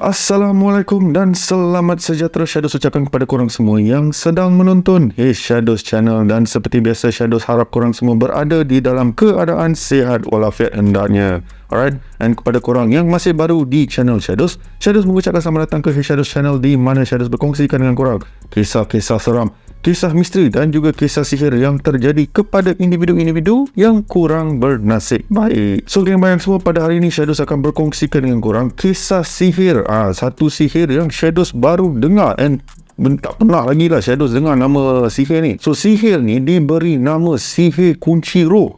Assalamualaikum dan selamat sejahtera Shadows ucapkan kepada korang semua yang sedang menonton Shadows Channel, dan seperti biasa Shadows harap korang semua berada di dalam keadaan sihat walafiat hendaknya. Alright, dan kepada korang yang masih baru di channel Shadows mengucapkan selamat datang ke Shadows Channel, di mana Shadows berkongsikan dengan korang kisah-kisah seram, kisah misteri dan juga kisah sihir yang terjadi kepada individu-individu yang kurang bernasib baik. So geng-geng semua, pada hari ini Shadows akan berkongsikan dengan korang kisah sihir. Satu sihir yang Shadows baru dengar, and tak pernah lagi lah Shadows dengar nama sihir ni. So sihir ni diberi nama sihir kunci roh.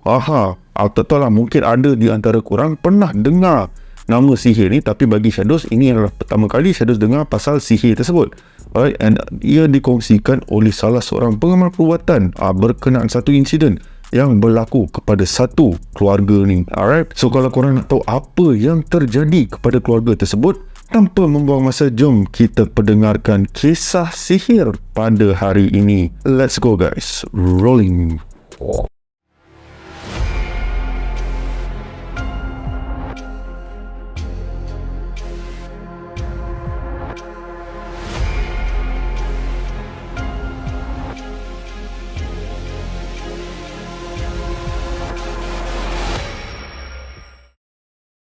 Tak tahu lah, mungkin ada di antara korang pernah dengar nama sihir ni, tapi bagi Shadows ini adalah pertama kali Shadows dengar pasal sihir tersebut. Alright, and ia dikongsikan oleh salah seorang pengamal perubatan berkenaan satu insiden yang berlaku kepada satu keluarga ni. Alright, so kalau korang nak tahu apa yang terjadi kepada keluarga tersebut, tanpa membuang masa, jom kita pendengarkan kisah sihir pada hari ini. Let's go guys, rolling.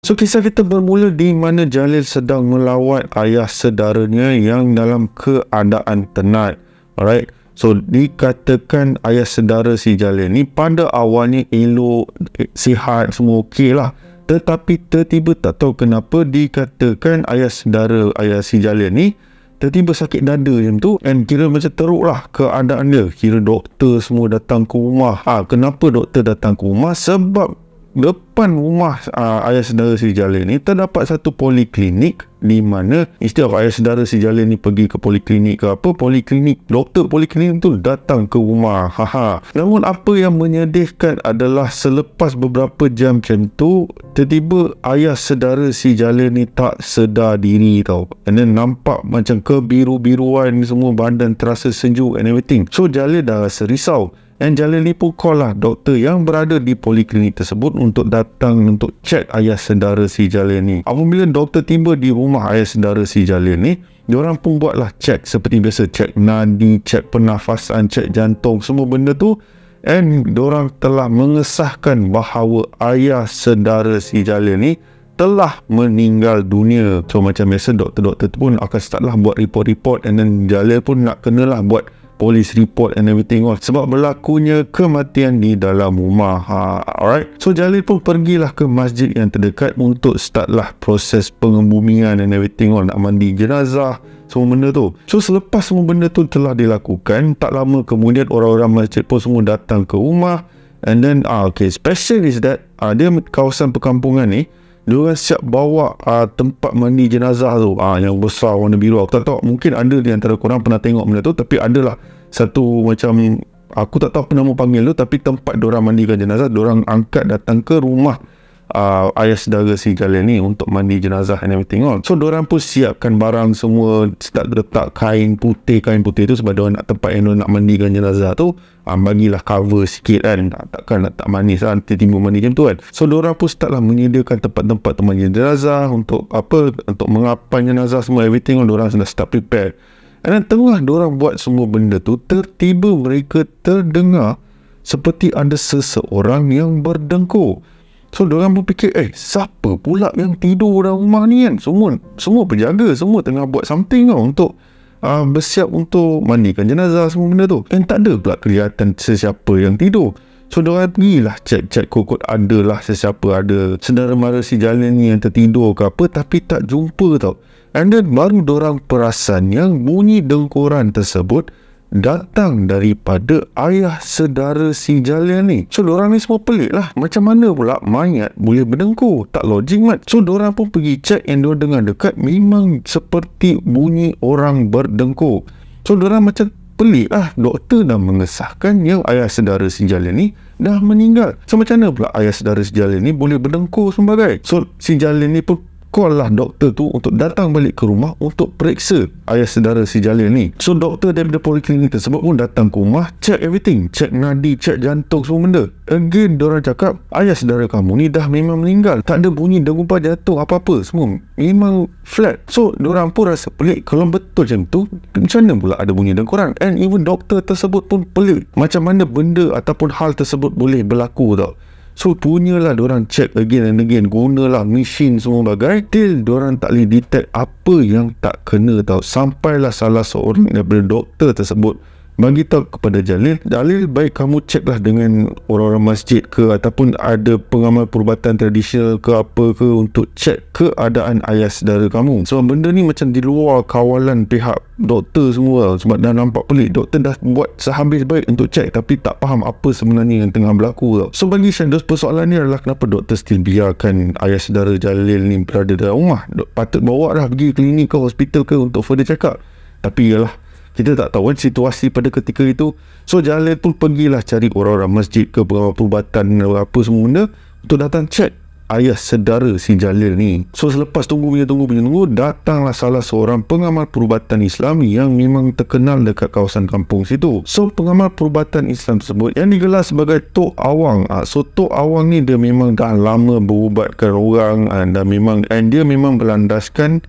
So kisah kita bermula di mana Jalil sedang melawat ayah saudaranya yang dalam keadaan tenat. Alright, so dikatakan ayah saudara si Jalil ni pada awalnya elok, sihat, semua okey lah. Tetapi tertiba tak tahu kenapa dikatakan ayah si Jalil ni tertiba sakit dada macam tu, and kira macam teruk lah keadaan dia. Kira doktor semua datang ke rumah. Kenapa doktor datang ke rumah? Sebab depan rumah ayah saudara si Jalil ni terdapat satu poliklinik, di mana instead of ayah saudara si Jalil ni pergi ke poliklinik ke apa, doktor poliklinik tu datang ke rumah. Namun apa yang menyedihkan adalah selepas beberapa jam macam tu, tiba-tiba ayah saudara si Jalil ni tak sedar diri tau, and then nampak macam kebiru-biruan semua, badan terasa sejuk and everything. So Jalil dah rasa risau, dan Jalil ni pun call lah doktor yang berada di poliklinik tersebut untuk datang untuk cek ayah saudara si Jalil ni. Apabila doktor tiba di rumah ayah saudara si Jalil ni, diorang pun buatlah cek seperti biasa, cek nadi, cek pernafasan, cek jantung, semua benda tu, and diorang telah mengesahkan bahawa ayah saudara si Jalil ni telah meninggal dunia. So macam biasa doktor-doktor tu pun akan start lah buat report-report, and then Jalil pun nak kenalah buat police report and everything sebab berlakunya kematian di dalam rumah. Alright, so Jalil pun pergilah ke masjid yang terdekat untuk startlah proses pengebumian and everything nak mandi jenazah, semua benda tu. So selepas semua benda tu telah dilakukan, tak lama kemudian orang-orang masjid pun semua datang ke rumah, and then special is that dia kawasan perkampungan ni, diorang siap bawa tempat mandi jenazah tu, yang besar warna biru. Aku tak tahu, mungkin ada di antara korang pernah tengok benda tu, tapi adalah satu macam, aku tak tahu apa nama panggil tu, tapi tempat diorang mandikan jenazah, diorang angkat datang ke rumah ayah saudara si Jalil ni untuk mandi jenazah and everything So diorang pun siapkan barang semua, start letak kain putih tu sebab diorang nak tempat yang diorang nak mandikan jenazah tu, bagilah cover sikit kan, takkan nak tak manis lah timbul mandi macam tu kan. So diorang pun start lah menyediakan tempat-tempat mandi jenazah untuk mengapan jenazah semua, everything diorang sudah start prepare. Dan tengah diorang buat semua benda tu, tertiba mereka terdengar seperti ada seseorang yang berdengkur. So diorang pun fikir, siapa pula yang tidur dalam rumah ni kan? Semua penjaga semua tengah buat something untuk bersiap untuk mandikan jenazah, semua benda tu. Dan tak ada pula kelihatan sesiapa yang tidur. So diorang pergilah cek kokot, adalah sesiapa, ada saudara mara si Jalil ni yang tertidur ke apa, tapi tak jumpa tau. And then baru diorang perasan yang bunyi dengkuran tersebut datang daripada ayah saudara si Jalil ni. So diorang ni semua pelik lah, macam mana pula mayat boleh berdengkur, tak logik mat. So diorang pun pergi cek, yang diorang dengar dekat memang seperti bunyi orang berdengkur. So diorang macam pelik lah, doktor dah mengesahkan yang ayah saudara si Jalil ni dah meninggal. So macam mana pula ayah saudara si Jalil ni boleh berdengkur sebagai. So si Jalil ni pun call lah doktor tu untuk datang balik ke rumah untuk periksa ayah saudara si Jalil ni. So doktor daripada poliklinik tersebut pun datang ke rumah, check everything, check nadi, check jantung, semua benda. Again diorang cakap ayah saudara kamu ni dah memang meninggal, tak ada bunyi degupan jantung apa-apa, semua memang flat. So diorang pun rasa pelik, kalau betul macam tu macam mana pula ada bunyi dengkuran. And even doktor tersebut pun pelik, macam mana benda ataupun hal tersebut boleh berlaku tau. So punyalah diorang check again and again, gunalah mesin semua bagai, till diorang tak boleh detect apa yang tak kena tau. Sampailah salah seorang daripada doktor tersebut bagi tahu kepada Jalil, baik kamu check lah dengan orang-orang masjid ke ataupun ada pengamal perubatan tradisional ke apa ke untuk check keadaan ayah saudara kamu. So benda ni macam di luar kawalan pihak doktor semua, sebab dah nampak pelik. Doktor dah buat sehabis baik untuk check tapi tak faham apa sebenarnya yang tengah berlaku tau. So bagi Shandos, persoalan ni adalah kenapa doktor still biarkan ayah saudara Jalil ni berada dalam rumah. Patut bawa dah pergi klinik ke hospital ke untuk further check up. Tapi yalah, kita tak tahu kan situasi pada ketika itu. So Jalil pun pergilah cari orang-orang masjid ke pengamal perubatan apa semua benda untuk datang check ayah saudara si Jalil ni. So selepas tunggu, datanglah salah seorang pengamal perubatan Islam yang memang terkenal dekat kawasan kampung situ. So pengamal perubatan Islam tersebut yang digelar sebagai Tok Awang. So Tok Awang ni dia memang dah lama berubatkan orang, dan dia memang berlandaskan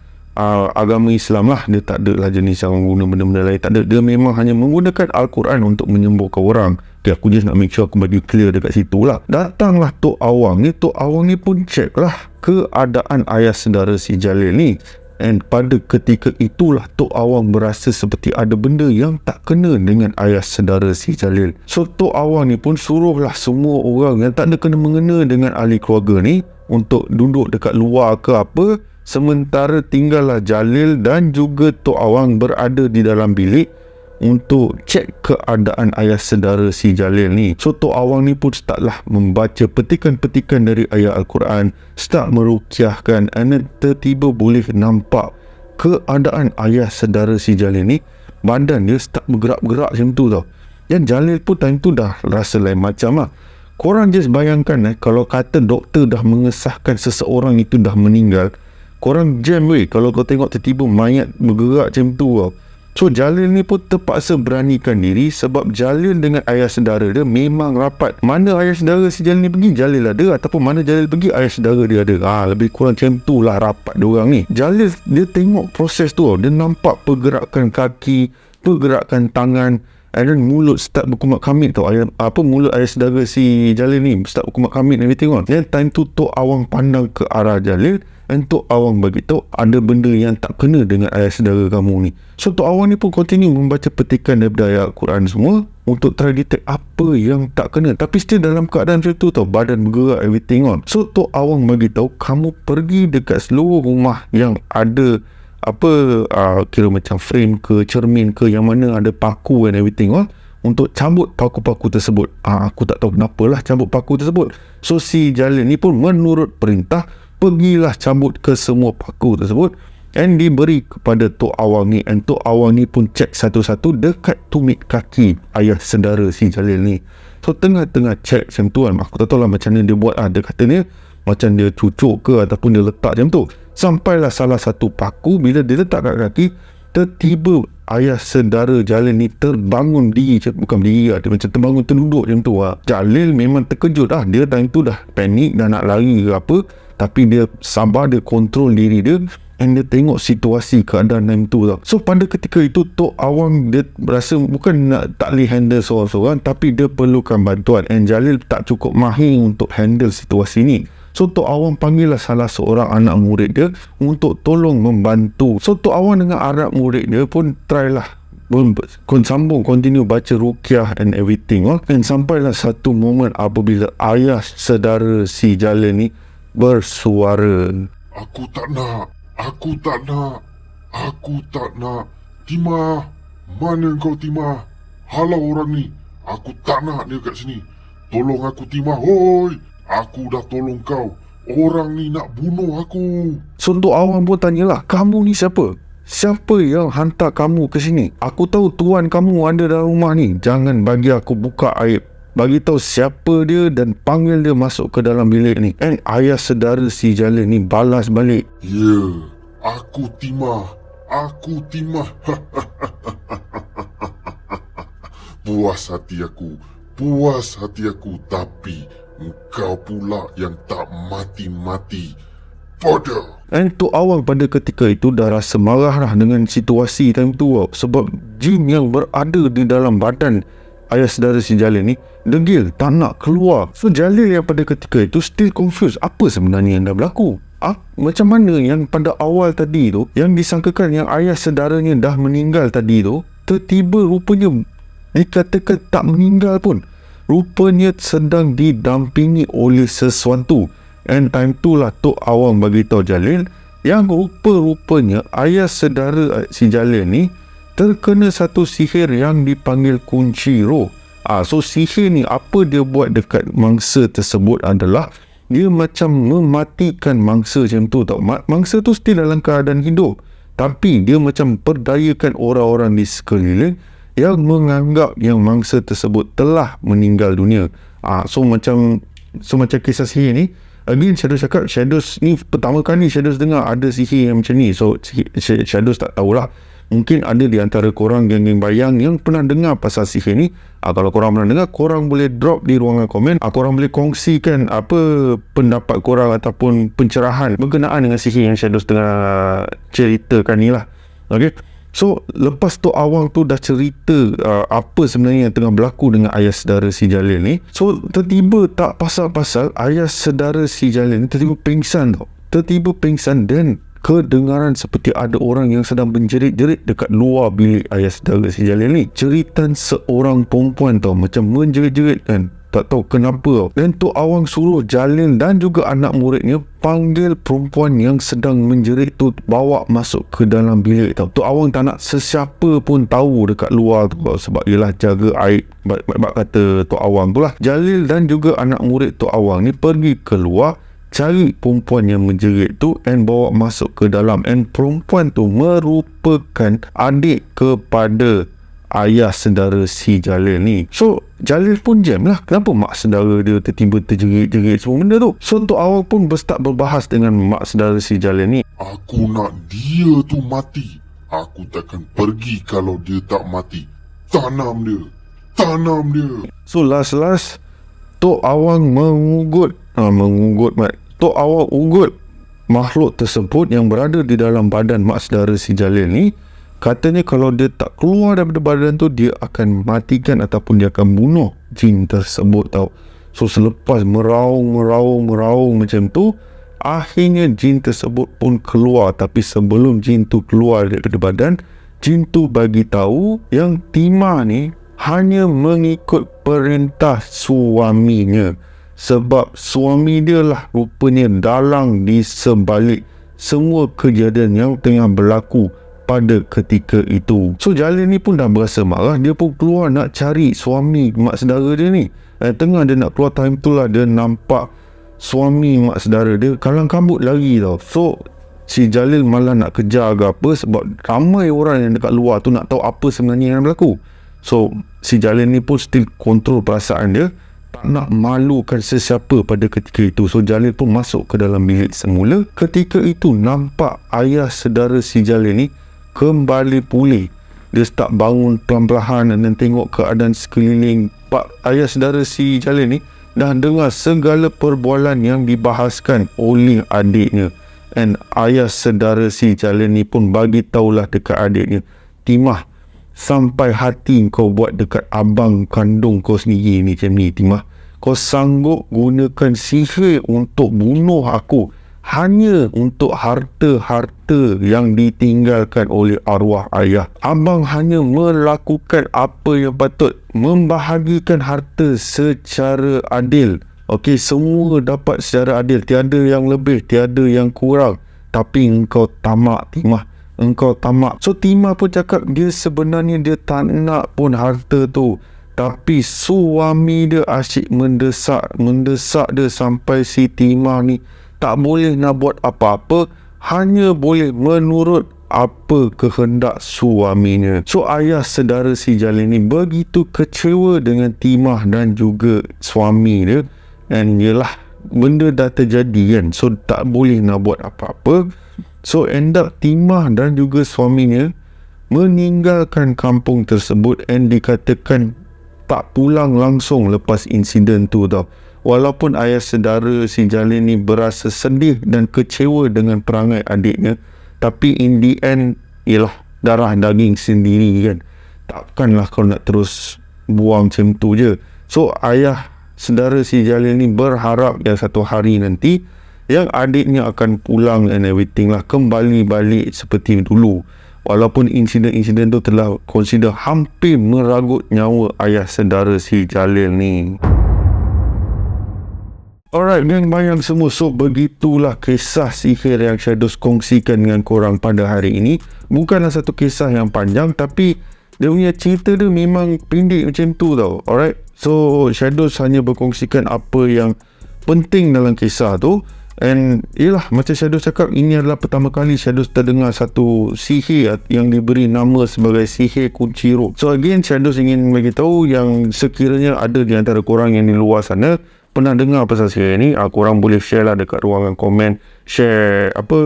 agama Islam lah. Dia tak ada lah jenis yang guna benda-benda lain, tak ada. Dia memang hanya menggunakan Al-Quran untuk menyembuhkan orang. Okay, aku just nak make sure aku bagi clear dekat situ lah. Datanglah Tok Awang ni. Tok Awang ni pun check lah keadaan ayah saudara si Jalil ni. And pada ketika itulah Tok Awang berasa seperti ada benda yang tak kena dengan ayah saudara si Jalil. So Tok Awang ni pun suruhlah semua orang yang tak ada kena-mengena dengan ahli keluarga ni untuk duduk dekat luar ke apa, sementara tinggallah Jalil dan juga Tok Awang berada di dalam bilik untuk cek keadaan ayah saudara si Jalil ni. So Tok Awang ni pun startlah membaca petikan-petikan dari ayat Al-Quran, start meruqyahkan, and tiba-tiba boleh nampak keadaan ayah saudara si Jalil ni, badan dia start bergerak-gerak macam tu tau. Dan Jalil pun time tu dah rasa lain macam lah. Korang just bayangkan kalau kata doktor dah mengesahkan seseorang itu dah meninggal, korang jam weh kalau kau tengok tiba-tiba mayat bergerak macam tu tau. So Jalil ni pun terpaksa beranikan diri, sebab Jalil dengan ayah saudara dia memang rapat. Mana ayah saudara si Jalil ni pergi, Jalil ada, ataupun mana Jalil pergi, ayah saudara dia ada. Lebih kurang macam tu lah rapat diorang ni. Jalil dia tengok proses tu tau. Dia nampak pergerakan kaki, pergerakan tangan, and then mulut start berkumat kamit tau. Mulut ayah saudara si Jalil ni start berkumat kamit and everything on. Then time tu Tok Awang pandang ke arah Jalil, dan Tok Awang beritahu ada benda yang tak kena dengan ayah saudara kamu ni. So Tok Awang ni pun continue membaca petikan daripada ayat Al-Quran semua untuk try detect apa yang tak kena. Tapi still dalam keadaan macam tu tau, badan bergerak everything on. So Tok Awang beritahu, kamu pergi dekat seluruh rumah yang ada kira macam frame ke cermin ke yang mana ada paku and everything on, untuk cabut paku-paku tersebut. Aku tak tahu kenapalah cabut paku tersebut. So si Jalil ni pun menurut perintah pergilah cabut ke semua paku tersebut and diberi kepada Tok Awang ni. And Tok Awang ni pun cek satu-satu dekat tumit kaki ayah saudara si Jalil ni. So tengah-tengah cek macam tu kan, aku tak tahu lah macam mana dia buat. Dia katanya macam dia cucuk ke ataupun dia letak macam tu. Sampailah salah satu paku, bila dia letak kat kaki, tiba-tiba ayah saudara Jalil ni terbangun diri. Bukan berdiri lah, dia macam terbangun terduduk macam tu lah. Jalil memang terkejut lah. Dia time tu dah panik, dah nak lari ke apa, tapi dia sabar, dia kontrol diri dia, and dia tengok situasi keadaan time tu tau. So pada ketika itu Tok Awang dia berasa bukan nak tak boleh handle seorang-seorang, tapi dia perlukan bantuan, and Jalil tak cukup mahir untuk handle situasi ni. So Tok Awang panggillah salah seorang anak murid dia untuk tolong membantu. So Tok Awang dengan anak murid dia pun try lah sambung continue baca ruqyah and everything. And sampailah satu momen apabila ayah saudara si Jalil ni bersuara, Aku tak nak. Timah, mana kau Timah? Halau orang ni. Aku tak nak dia kat sini. Tolong aku Timah, hoi. Aku dah tolong kau. Orang ni nak bunuh aku. So Tok Awang pun tanyalah, kamu ni siapa? Siapa yang hantar kamu ke sini? Aku tahu tuan kamu ada dalam rumah ni. Jangan bagi aku buka aib bagi tahu siapa dia dan panggil dia masuk ke dalam bilik ni. And ayah saudara si Jalil ni balas balik, Ya, aku Timah. Aku Timah. Puas hati aku. Puas hati aku. Tapi engkau pula yang tak mati-mati. Bodoh. And Tok Awang pada ketika itu dah rasa marah lah dengan situasi time tu tau. Sebab jin yang berada di dalam badan ayah saudara si Jalil ni degil, tak nak keluar. So Jalil yang pada ketika itu still confused, apa sebenarnya yang dah berlaku. Macam mana yang pada awal tadi tu, yang disangkakan yang ayah saudaranya dah meninggal tadi tu, tiba-tiba rupanya dikatakan tak meninggal pun. Rupanya sedang didampingi oleh sesuatu. And time tu lah Tok Awang bagi tahu Jalil yang rupa-rupanya ayah saudara si Jalil ni terkena satu sihir yang dipanggil kunci roh. So sihir ni apa dia buat dekat mangsa tersebut adalah dia macam mematikan mangsa macam tu tau. Mangsa tu still dalam keadaan hidup, tapi dia macam perdayakan orang-orang di sekeliling yang menganggap yang mangsa tersebut telah meninggal dunia. So macam kisah sihir ni, again Shadows cakap, Shadows ni pertama kali Shadows dengar ada sihir yang macam ni. So Shadows tak tahulah, mungkin ada di antara korang geng-geng bayang yang pernah dengar pasal sihir ni. Kalau korang pernah dengar, korang boleh drop di ruangan komen. Korang boleh kongsikan apa pendapat korang ataupun pencerahan berkenaan dengan sihir yang Shadows tengah ceritakan ni lah. Okay, so lepas Tok Awang tu dah cerita apa sebenarnya yang tengah berlaku dengan ayah saudara si Jalil ni, so tiba-tiba tak pasal-pasal ayah saudara si Jalil ni tiba-tiba pingsan tau. Tiba-tiba pingsan dan kedengaran seperti ada orang yang sedang menjerit-jerit dekat luar bilik ayah saudara si Jalil ni. Jeritan seorang perempuan tau, macam menjerit-jerit kan, tak tahu kenapa tau. Dan Tok Awang suruh Jalil dan juga anak muridnya panggil perempuan yang sedang menjerit tu, bawa masuk ke dalam bilik tau. Tok Awang tak nak sesiapa pun tahu dekat luar tu tau, sebab ialah jaga aib bab kata Tok Awang tu lah. Jalil dan juga anak murid Tok Awang ni pergi keluar cari perempuan yang menjerit tu and bawa masuk ke dalam. And perempuan tu merupakan adik kepada ayah saudara si Jalil ni. So Jalil pun jam lah, kenapa mak saudara dia tiba-tiba terjerit-jerit semua benda tu. So Tok Awang pun berstart berbahas dengan mak saudara si Jalil ni. Aku nak dia tu mati. Aku takkan pergi kalau dia tak mati. Tanam dia. Tanam dia. So last Tok Awang mengugut Tok Awang ugut makhluk tersebut yang berada di dalam badan mak saudara si Jalil ni. Katanya kalau dia tak keluar daripada badan tu, dia akan matikan ataupun dia akan bunuh jin tersebut tau. So selepas meraung macam tu, akhirnya jin tersebut pun keluar. Tapi sebelum jin tu keluar daripada badan, jin tu bagi tahu yang Timah ni hanya mengikut perintah suaminya. Sebab suami dia lah rupanya dalang di sebalik semua kejadian yang tengah berlaku pada ketika itu. So Jalil ni pun dah berasa marah, dia pun keluar nak cari suami mak saudara dia ni. Tengah dia nak keluar, time tu lah dia nampak suami mak saudara dia kalang kabut lari tau. So si Jalil malah nak kejar ke apa, sebab ramai orang yang dekat luar tu nak tahu apa sebenarnya yang berlaku. So si Jalil ni pun still kontrol perasaan dia, tak nak malukan sesiapa pada ketika itu. So Jalil pun masuk ke dalam bilik semula. Ketika itu nampak ayah saudara si Jalil ni kembali pulih. Dia start bangun perlahan-lahan dan tengok keadaan sekeliling. Ayah saudara si Jalil ni dah dengar segala perbualan yang dibahaskan oleh adiknya. And ayah saudara si Jalil ni pun bagi tahulah dekat adiknya, Timah, sampai hati kau buat dekat abang kandung kau sendiri ni macam ni Timah. Kau sanggup gunakan sihir untuk bunuh aku hanya untuk harta-harta yang ditinggalkan oleh arwah ayah. Abang hanya melakukan apa yang patut, membahagikan harta secara adil. Okey, semua dapat secara adil, tiada yang lebih, tiada yang kurang. Tapi engkau tamak Timah, engkau tamak. So Timah pun cakap dia sebenarnya dia tak nak pun harta tu, tapi suami dia asyik mendesak dia sampai si Timah ni tak boleh nak buat apa-apa, hanya boleh menurut apa kehendak suaminya. So ayah saudara si Jalil ni begitu kecewa dengan Timah dan juga suami dia, dan yelah benda dah terjadi kan, so tak boleh nak buat apa-apa. So end up Timah dan juga suaminya meninggalkan kampung tersebut, and dikatakan tak pulang langsung lepas insiden tu tau. Walaupun ayah saudara si Jalil ni berasa sedih dan kecewa dengan perangai adiknya, tapi in the end ialah darah daging sendiri kan. Takkanlah kau nak terus buang macam tu je. So ayah saudara si Jalil ni berharap yang satu hari nanti yang adiknya akan pulang and everything lah, kembali balik seperti dulu. Walaupun insiden-insiden tu telah consider hampir meragut nyawa ayah saudara si Jalil ni. Alright, geng bayang semua. So begitulah kisah sihir yang Shadows kongsikan dengan korang pada hari ini. Bukanlah satu kisah yang panjang, tapi dia punya cerita dia memang pendek macam tu tau. Alright, so Shadows hanya berkongsikan apa yang penting dalam kisah tu. And yelah, macam Shadows cakap, ini adalah pertama kali Shadows terdengar satu sihir yang diberi nama sebagai sihir kunci roh. So again, Shadows ingin beritahu yang sekiranya ada di antara korang yang di luar sana pernah dengar pasal sihir ni, korang boleh share lah dekat ruangan komen, share apa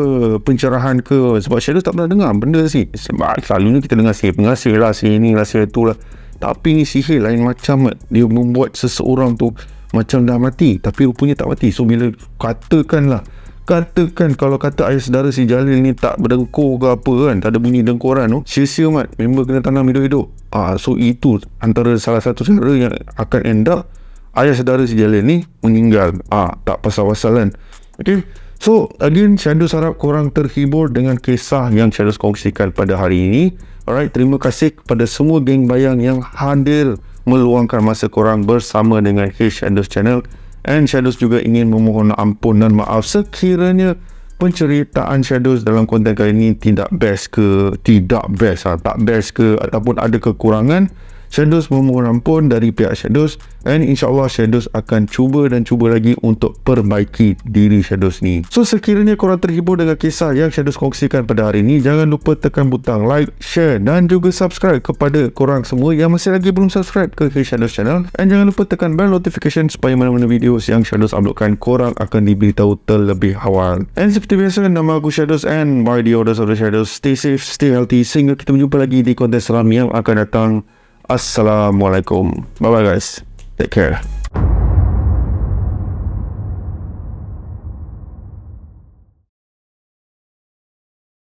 pencerahan ke, sebab Shadows tak pernah dengar benda sih. Sebab selalunya kita dengar sihir pengasih lah, sihir ni lah, sihir tu lah, tapi ni sihir lain macam. Dia membuat seseorang tu macam dah mati tapi rupanya tak mati. So bila katakan kalau kata ayah saudara si Jalil ni tak berdengkur ke apa kan, tak ada bunyi dengkuran tu, sia-sia mat, member kena tanam hidup-hidup. So itu antara salah satu cara yang akan end up ayah saudara si Jalil ni meninggal. Tak pasal-pasal kan. Okay, so again, Shadows harap korang terhibur dengan kisah yang Shadows kongsikan pada hari ini. Alright, terima kasih kepada semua geng bayang yang hadir meluangkan masa korang bersama dengan Shadows Channel. And Shadows juga ingin memohon ampun dan maaf sekiranya penceritaan Shadows dalam konten kali ini tak best ke ataupun ada kekurangan. Shadows memohon ampun dari pihak Shadows, and insyaAllah Shadows akan cuba lagi untuk perbaiki diri Shadows ni. So sekiranya korang terhibur dengan kisah yang Shadows kongsikan pada hari ini, jangan lupa tekan butang like, share dan juga subscribe kepada korang semua yang masih lagi belum subscribe ke Shadows Channel. And jangan lupa tekan bell notification supaya mana-mana video yang Shadows uploadkan korang akan diberitahu terlebih awal. And seperti biasa, nama aku Shadows, and by the orders of the Shadows, stay safe, stay healthy, sehingga kita berjumpa lagi di konten seram yang akan datang. Assalamualaikum. Bye bye guys. Take care.